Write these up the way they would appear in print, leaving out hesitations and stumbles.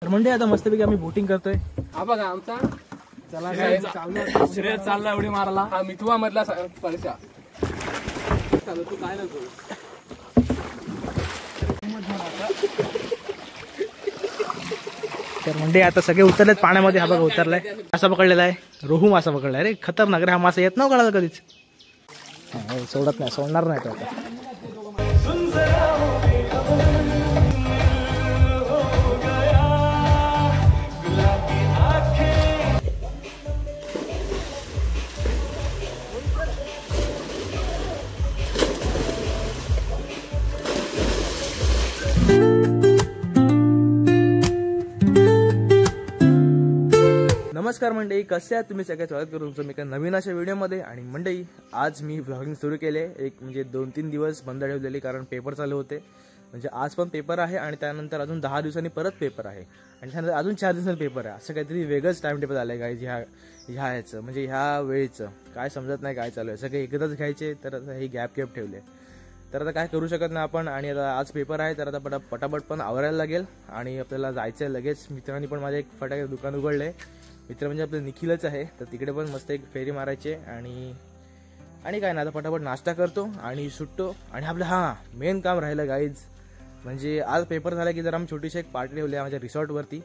तर म्हणजे आता मस्तपैकी आम्ही बोटिंग करतोय. हा बघा आमचा चला श्रेय चालला उडी मारायला. हा मिथवा मधला परशा चालू. तू काय नको तर म्हणजे आता सगळे उतरलेत पाण्यामध्ये. हा बघा उतरलाय. मासा पकडलेला आहे, रोहू मासा पकडलाय. रे खतरनाक रे, हा मासा येत नव्हता कळाला कधीच. सोडत नाही, सोडणार नाही तो आता. नमस्कार मंडळी, कसे आहात तुम्ही? सगळ्यात स्वागत करू तुमचं मी एका नवीन अशा व्हिडिओमध्ये. आणि मंडळी आज मी व्लॉगिंग सुरू केले. एक म्हणजे 2-3 दिवस बंद ठेवलेली कारण पेपर चालू होते. म्हणजे आज पण पेपर आहे आणि त्यानंतर अजून 10 दिवसांनी परत पेपर आहे आणि त्यानंतर अजून 4 दिवसांनी पेपर आहे. असं काहीतरी वेगळंच टाइम टेबल आलं आहे गाईज ह्या ह्याचं, म्हणजे ह्या वेळेचं काय समजत नाही काय चालू आहे. सगळे एकदाच घ्यायचे तर आता हे गॅप ठेवले. तर आता काय करू शकत नाही आपण. आणि आता आज पेपर आहे तर आता पटापट पण आवरायला लागेल आणि आपल्याला जायचं आहे लगेच. मित्रांनी पण माझे एक फटाके दुकान उघडले. मित्र म्हणजे आपलं निखिलच आहे, तर तिकडे पण मस्त एक फेरी मारायचे. आणि काय नाही, आता पटापट नाश्ता करतो आणि सुटतो. आणि आपलं मेन काम राहिलं गाईज, म्हणजे आज पेपर झाला की जरा आम्ही छोटीशी एक पार्टी ठेवली आहे माझ्या रिसॉर्टवरती.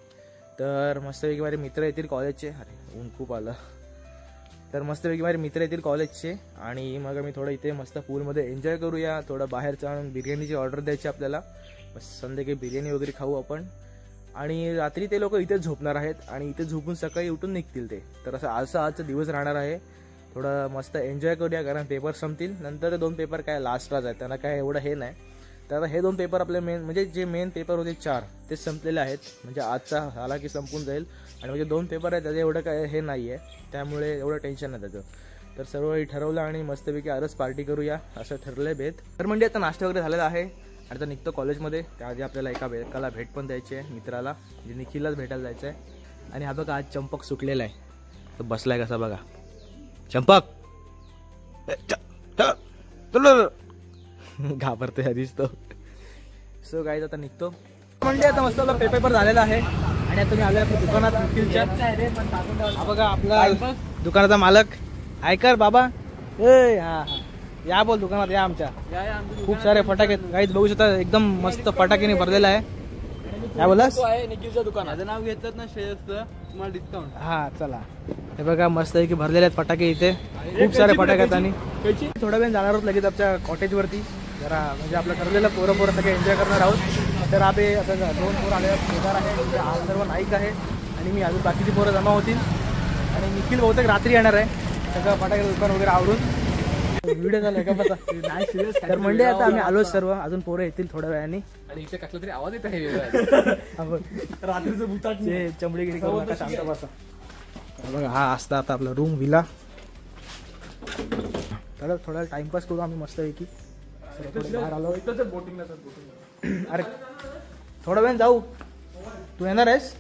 तर मस्तपैकी माझे मित्र येतील कॉलेजचे. अरे ऊन खूप आलं. तर मस्तपैकी माझे मित्र येतील कॉलेजचे आणि मग आम्ही थोडं इथे मस्त पूलमध्ये एन्जॉय करूया. थोडं बाहेर जाऊन बिर्याणीची ऑर्डर द्यायची आपल्याला. बस संध्याकाळी बिर्याणी वगैरे खाऊ आपण. आणि रात्री ते लोक इथेच झोपणार आहेत आणि इथे झोपून सकाळी उठून निघतील ते. तर असं आजचा दिवस राहणार आहे. थोडं मस्त एन्जॉय करूया कारण पेपर संपतील. नंतर 2 पेपर काय लास्टलाच आहेत, त्यांना काय एवढं हे नाही. तर आता हे 2 पेपर आपले मेन, म्हणजे जे मेन पेपर होते 4 ते संपलेले आहेत. म्हणजे आजचा झाला की संपून जाईल. आणि म्हणजे 2 पेपर आहेत त्याचं एवढं काय हे नाही आहे, त्यामुळे एवढं टेन्शन नाही त्याचं. तर सर्व ठरवलं आणि मस्तपैकी आरच पार्टी करूया असं ठरलंय बेत. तर म्हणजे आता नाश्ता वगैरे झालेला आहे. आता निघतो कॉलेजमध्ये. त्याआधी आपल्याला एकाला भेट पण द्यायची आहे, मित्राला म्हणजे निखिललाच भेटायला जायचं आहे. आणि हा बघा आज चंपक सुटलेला आहे, तर बसलाय कसा बघा. चंपक घाबरतोय आधीच तो. सो गाईज आता निघतो. म्हणजे आता मस्त आपला पेपर झालेला आहे आणि आता मी आलो आपल्या दुकानात निखिलच्या. हा बघा आपला दुकानाचा मालक. ऐकर बाबा, ए हा या बोल दुकानात या आमच्या. खूप सारे फटाके काहीच बघू शकता, एकदम मस्त फटाक्याने भरलेला आहे. काय बोलास? निखिलच्या दुकानाचं नाव घेतलं ना श्रेयसचं, तुम्हाला डिस्काउंट. हा चला, हे बघा मस्त आहे की भरलेले आहेत फटाके इथे. खूप सारे फटाके आहेत. आणि थोड्या वेळ जाणार आहोत लगेच आमच्या कॉटेजवरती. जरा म्हणजे आपलं ठरलेलं पोरं सगळे एन्जॉय करणार आहोत. तर आम्ही आता 2 पोरं आले, केदार आहे, म्हणजे आज सर्व नाईक आहे आणि मी अजून बाकीची पोरं जमा होतील. आणि निखिल बहुतेक रात्री येणार आहे सगळं फटाके दुकान वगैरे आवरून. व्हिडिओ झाला का बघा. तर म्हणजे आता आम्ही आलोच सर्व, अजून पोरं येतील थोड्या वेळाने. आणि इथे कसला तरी आवाज येत आहे रात्रीचं भूतात चमडीगिरी करू नका, शांत बसा. बघा हा असता आता आपला रूम विला. तर थोडा टाइमपास करू आम्ही मस्त पैकी. बाहेर आलो. अरे थोडा वेळ जाऊ, तू येणार आहेस?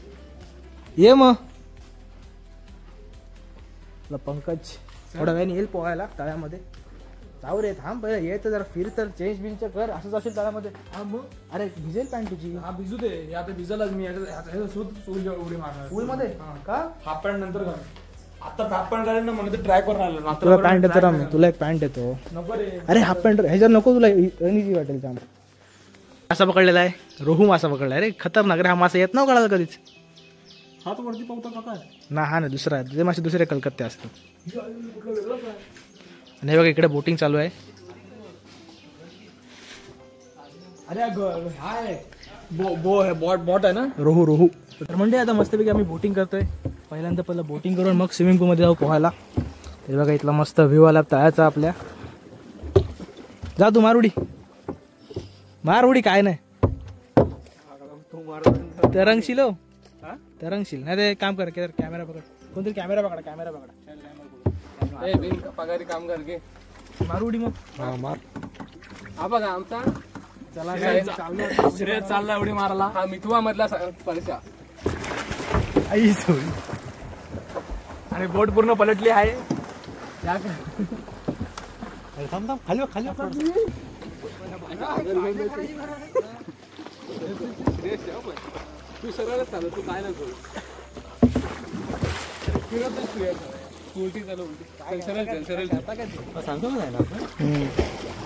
ये मग. पंकज थोड्या वेळाने येईल पोहायला तळ्यामध्ये. जाऊ रे थांब पहिले, ये तर जरा फिर तर चेंज बिंच कर. असंच असेल तळ्यामध्ये. हा मग अरे भिजेल पॅन्ट तुझी. हा भिजू दे, आता भिजलाच मी. उडी मारणार पूलमध्ये का? हाफ पॅन्ट नंतर घाल. आता हाफ पॅन्ट घालेल ना, म्हणून ट्राय करून आलो. तुला पॅन्ट येतो ना, तुला एक पॅन्ट येतो. नको रे. अरे हाफ पॅन्ट ह्याच्यावर नको, तुला अनिजी वाटेल. जाम मासा पकडलेला आहे, रोहू मासा पकडलाय. रे खतरनाक रे, हा मासा येत नव्हता कळाला कधीच. हात वरती पावता का काय? ना हा ना दुसरा आहे, तुझे मासे दुसरे कलकत्ते असतात. आणि बघा इकडे बोटिंग चालू आहे. अरे हाय बॉट आहे ना, रोहू. तर म्हणजे आता मस्तपैकी आम्ही बोटिंग करतोय. पहिल्यांदा बोटिंग करून मग स्विमिंग पूलमध्ये जाऊ पोहायला. ते बघा इथला मस्त व्ह्यू आला तळ्याचा आपल्या. जा तू मार उडी काय नाही तरंगशील हो, तरंगशील. नाही ते काम कर, कॅमेरा पकड. कोणतरी कॅमेरा पकडा. पगारी काम कर घे. मार उडी मग. हा मार. हा बघा आमचा चला श्रेय चालला उडी मारायला. हा मिथवा मधला परशा. आणि बोट पूर्ण पलटली आहे. थांब खाली तू सरळच चालव, तू काय नको फिरतच फिरायचं. उलटी चालव, उलटी सरळ चल, सरळ आता काय सांगतो ना ना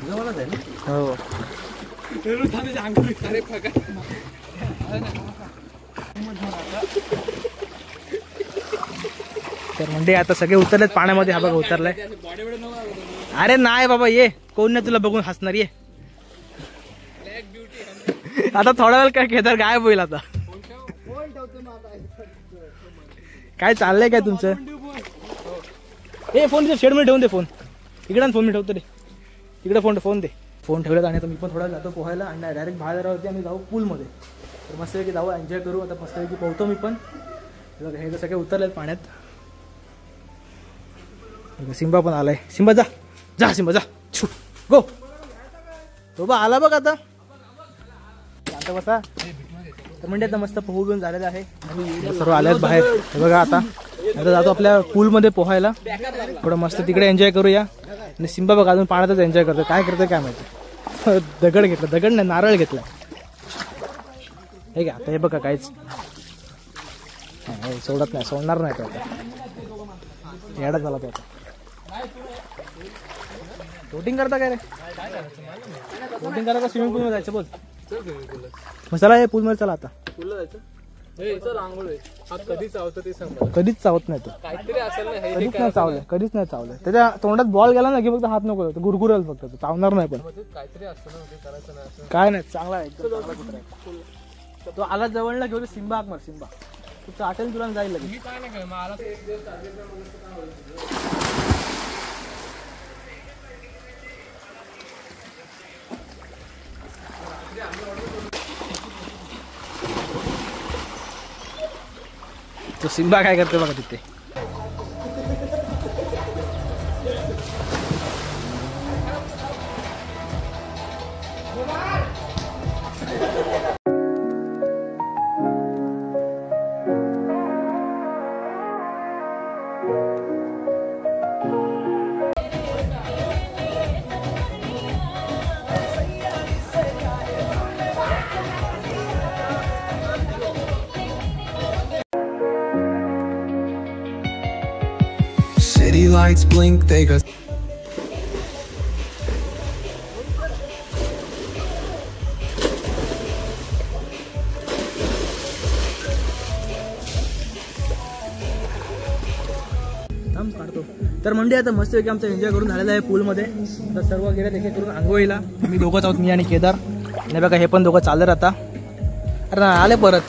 जवळच आहे ना. हो अरे फका तर म्हणजे आता सगळे उतरलेत पाण्यामध्ये. हा बघा उतरलाय. अरे नाही बाबा ये, कोण नाही तुला बघून हसणार. ये आता थोडा वेळ काय केदार गायब होईल. आता काय चाललंय काय तुमचं? ए फोन शेड मध्ये ठेवून दे. फोन इकडे फोन मी ठेवतो रे. इकडे फोन दे. फोन ठेवलेत आणि आता मी पण थोडा जातो पोहायला आणि डायरेक्ट बाहेर होते आम्ही जाऊ पूलमध्ये. तर मस्तपैकी जाऊ, एन्जॉय करू. आता मस्तपैकी पोहतो मी पण. हे तर सगळे उतरलेत पाण्यात. सिंबा पण आलाय. सिंबा जा जा, सिंबा जा, छू गो. तो बा आला बघ आता. आता बसा. तर म्हणजे आता मस्त पोहू घेऊन झालेलं आहे. सर्व आल्यात बाहेर. हे बघा आता जातो आपल्या पूलमध्ये पोहायला. थोडं मस्त तिकडे एन्जॉय करूया. आणि सिंबा बघा अजून पाण्यातच एन्जॉय करतो. काय करतोय काय माहिती. दगड घेतला, दगड नाही नारळ घेतला. हे घ्या आता. हे बघा काहीच सोडत नाही, सोडणार नाही. तो आता येडा झाला तो आता. बोटिंग करता काय रे? बोटिंग करा का स्विमिंग पूल मध्ये जायचं बोल. मग चला हे पूल मध्ये चला आता. तुला जायचं आंघोळ कधीच चावतं ते सांग. कधीच चावत नाही तो. काहीतरी असेल ना. कधीच नाही चावलंय, कधीच नाही चावलंय. त्याच्या तोंडात बॉल गेला ना की फक्त हात नको गुरगुरेल फक्त. तो चावणार नाही. पण काहीतरी असतं ना, ते करायचं नाही. काय नाही, चांगला आहे एकदम चांगला कुत्रा आहे. तो आला जवळला घेऊन सिंबा हाक मार. सिंबा तू चाटेल तुला जाईल लगेच. मी काय नाही काय मला तो सिंबा काय करते बघा तिथे. City lights blink, they go. काढतो. तर म्हणजे आता मस्तपैकी आमचा एन्जॉय करून झालेला आहे पूलमध्ये. तर सर्व गेले देखील करून आंघोळीला. मी दोघंच आहोत, मी आणि केदार. आणि बघा हे पण दोघं चालले आता. अरे आले परत.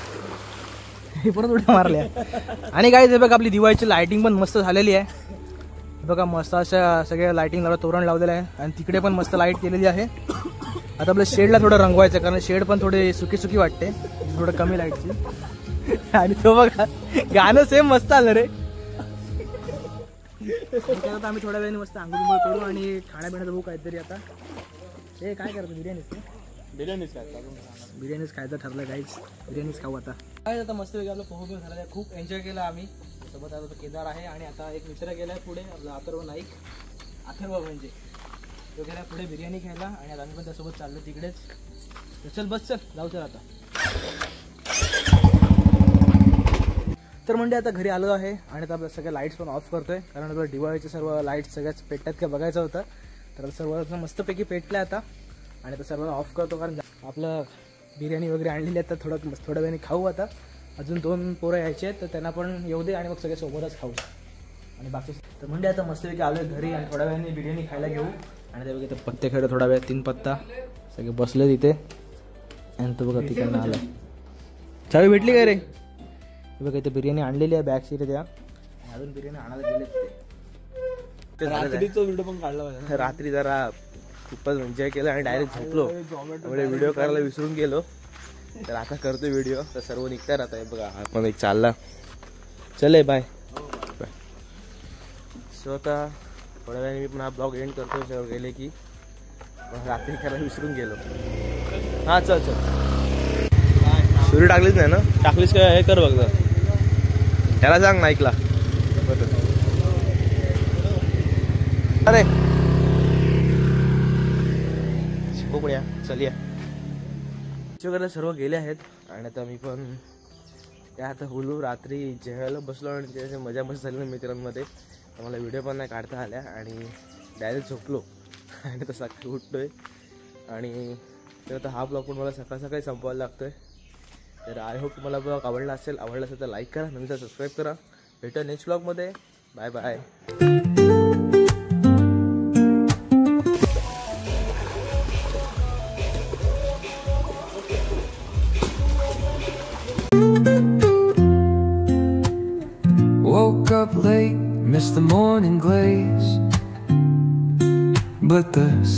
हे परत उड्या मारल्या. आणि काय ते बघा आपली दिवाळीची लायटिंग पण मस्त झालेली आहे. बघा मस्त अशा सगळ्या लायटिंग लावला, तोरण लावलेलं आहे. आणि तिकडे पण मस्त लाईट केलेली आहे. आता आपल्या शेडला थोडं रंगवायचं, कारण शेड पण थोडे सुकी सुकी वाटते, थोडं कमी लाईटची. आणि तो बघा गाणं सेम मस्त आलं रे. आता आम्ही थोड्या वेळाने मस्त आंघोळ करू आणि खाण्यापिण्याचं बघू काहीतरी. आता हे काय करतो, बिर्याणीच खायचं ठरलं काहीच. बिर्याणीच खाऊ आता. काय आता मस्त वेगळं आपलं पोहून झालं आहे. खूप एन्जॉय केला आम्ही. सोबत आता केदार आहे आणि आता एक मित्र गेलाय पुढे, आपला अथर्व नाईक. अथर्व म्हणजे तो गेला पुढे बिर्याणी खायला आणि आता आम्ही पण त्यासोबत चाललो तिकडेच. चल बस चल जाऊ चल आता. तर म्हणजे आता घरी आलो आहे आणि आता आपल्या सगळ्या लाईट्स पण ऑफ करतोय, कारण आपल्या दिवाळीचे सर्व लाईट्स सगळ्याच पेटतात का बघायचं होतं. तर सर्व मस्तपैकी पेटलं आता आणि आता सर्व ऑफ करतो, कारण आपलं बिर्याणी वगैरे आणलेली आहे. तर थोड्या वेळाने खाऊ आता. अजून 2 पोरं यायचे आहेत, तर त्यांना पण येऊ दे आणि मग सगळे सोबतच खाऊ. आणि बाकी तर म्हणजे आता मस्तपैकी आलो आहे घरी आणि थोड्या वेळाने बिर्याणी खायला घेऊ. आणि ते बघा पत्ते खेळतो थोडा वेळ, 3 पत्ता सगळे बसले तिथे. आणि तो बघा तिकडनं आला. चावी भेटली काय रे? बघा इथे बिर्याणी आणलेली आहे बॅगची त्या. अजून बिर्याणी आणायला गेले ते. रात्रीचा व्हिडिओ पण काढला पाहिजे. रात्री जरा खूपच एन्जॉय केलं आणि डायरेक्ट झोपलो, त्यामुळे व्हिडिओ करायला विसरून गेलो. तर आता करतो व्हिडिओ. तर सर्व निघतात आता. बघा आपण एक चालला. चले बाय बाय. सो आता थोड्या वेळाने मी पुन्हा ब्लॉग एंड करतो. सर्व गेले की रात्री करायला विसरून गेलो. हां चल चल. सुरी टाकलीच नाही ना? टाकलीच काय हे कर बघ. त्याला सांग नाईकला. अरे शिकू पुढ्या चल या. वगैरे सर्व गेले आहेत आणि आता मी पण त्या आता बोलू रात्री जेवायला बसलो आणि त्याची मजा मस्त झाली ना मित्रांमध्ये. तर मला व्हिडिओ पण नाही काढता आल्या आणि डायरेक्ट झोपलो आणि तर सकाळी उठतोय. आणि तर आता हा ब्लॉग पण मला सकाळ सकाळी संपवायला लागतो आहे. तर आय होप तुम्हाला ब्लॉग आवडला असेल तर लाईक करा, नवीन सबस्क्राईब करा. भेटूया नेक्स्ट ब्लॉगमध्ये. Bye bye. Woke up late, missed the morning glaze, but the sun